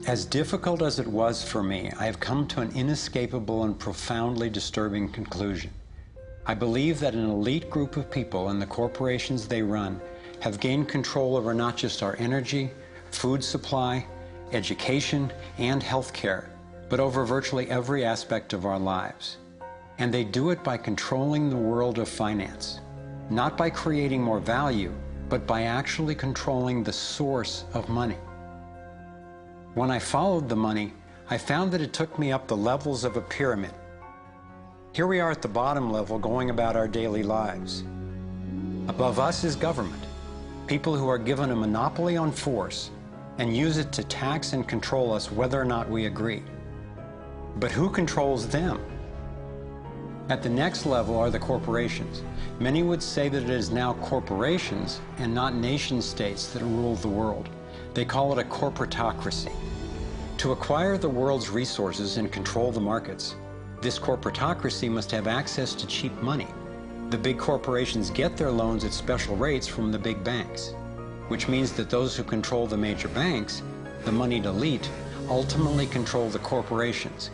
As difficult as it was for me, I have come to an inescapable and profoundly disturbing conclusion. I believe that an elite group of people and the corporations they run have gained control over not just our energy, food supply, education, and health care, but over virtually every aspect of our lives. And they do it by controlling the world of finance, not by creating more value, but by actually controlling the source of money. When I followed the money, I found that it took me up the levels of a pyramid. Here we are at the bottom level going about our daily lives. Above us is government, people who are given a monopoly on force and use it to tax and control us whether or not we agree. But who controls them? At the next level are the corporations. Many would say that it is now corporations and not nation states that rule the world. They call it a corporatocracy. To acquire the world's resources and control the markets, this corporatocracy must have access to cheap money. The big corporations get their loans at special rates from the big banks, which means that those who control the major banks, the moneyed elite, ultimately control the corporations.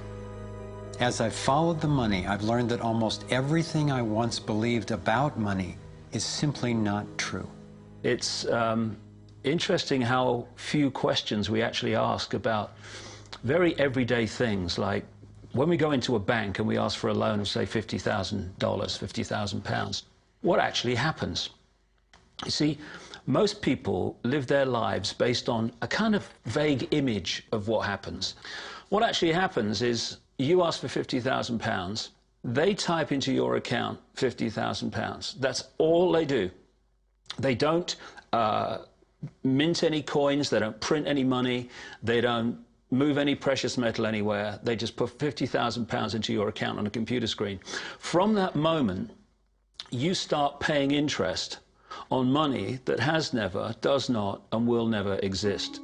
As I've followed the money, I've learned that almost everything I once believed about money is simply not true. It's interesting how few questions we actually ask about very everyday things, like when we go into a bank and we ask for a loan of, say, $50,000, £50,000, what actually happens? You see, most people live their lives based on a kind of vague image of what happens. What actually happens is you ask for £50,000, they type into your account £50,000. That's all they do. They don't mint any coins, they don't print any money, they don't move any precious metal anywhere. They just put £50,000 into your account on a computer screen. From that moment, you start paying interest on money that has never, does not, and will never exist.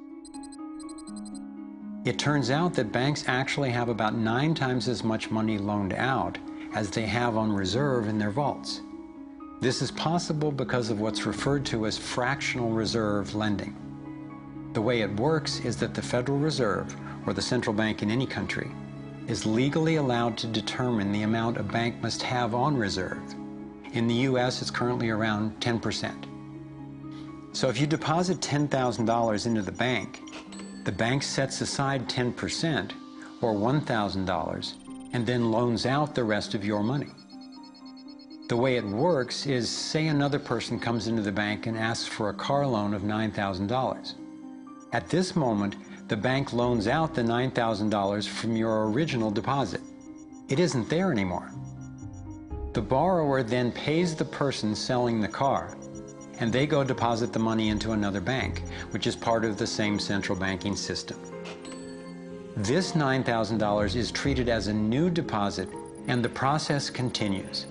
It turns out that banks actually have about 9 times as much money loaned out as they have on reserve in their vaults. This is possible because of what's referred to as fractional reserve lending. The way it works is that the Federal Reserve, or the central bank in any country, is legally allowed to determine the amount a bank must have on reserve. In the US, it's currently around 10%. So if you deposit $10,000 into the bank sets aside 10%, or $1,000, and then loans out the rest of your money. The way it works is, say another person comes into the bank and asks for a car loan of $9,000. At this moment, the bank loans out the $9,000 from your original deposit. It isn't there anymore. The borrower then pays the person selling the car, and they go deposit the money into another bank, which is part of the same central banking system. This $9,000 is treated as a new deposit, and the process continues.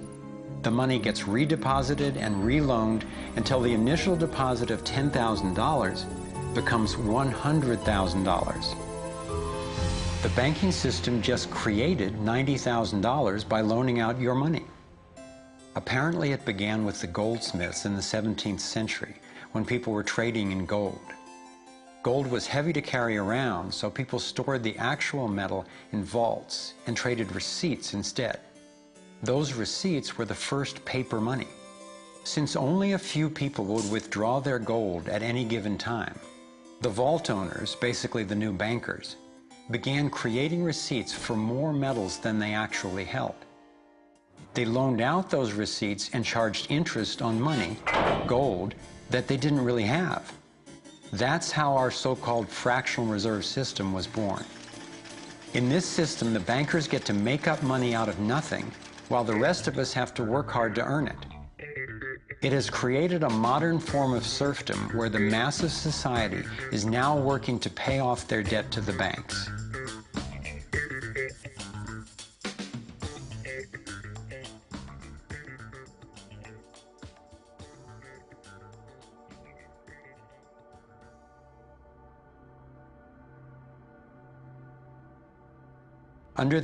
The money gets redeposited and reloaned until the initial deposit of $10,000 becomes $100,000. The banking system just created $90,000 by loaning out your money. Apparently it began with the goldsmiths in the 17th century, when people were trading in gold. Gold was heavy to carry around, so people stored the actual metal in vaults and traded receipts instead. Those receipts were the first paper money. Since only a few people would withdraw their gold at any given time, the vault owners, basically the new bankers, began creating receipts for more metals than they actually held. They loaned out those receipts and charged interest on money, gold, that they didn't really have. That's how our so-called fractional reserve system was born. In this system, the bankers get to make up money out of nothing, while the rest of us have to work hard to earn it. It has created a modern form of serfdom where the mass of society is now working to pay off their debt to the banks. Under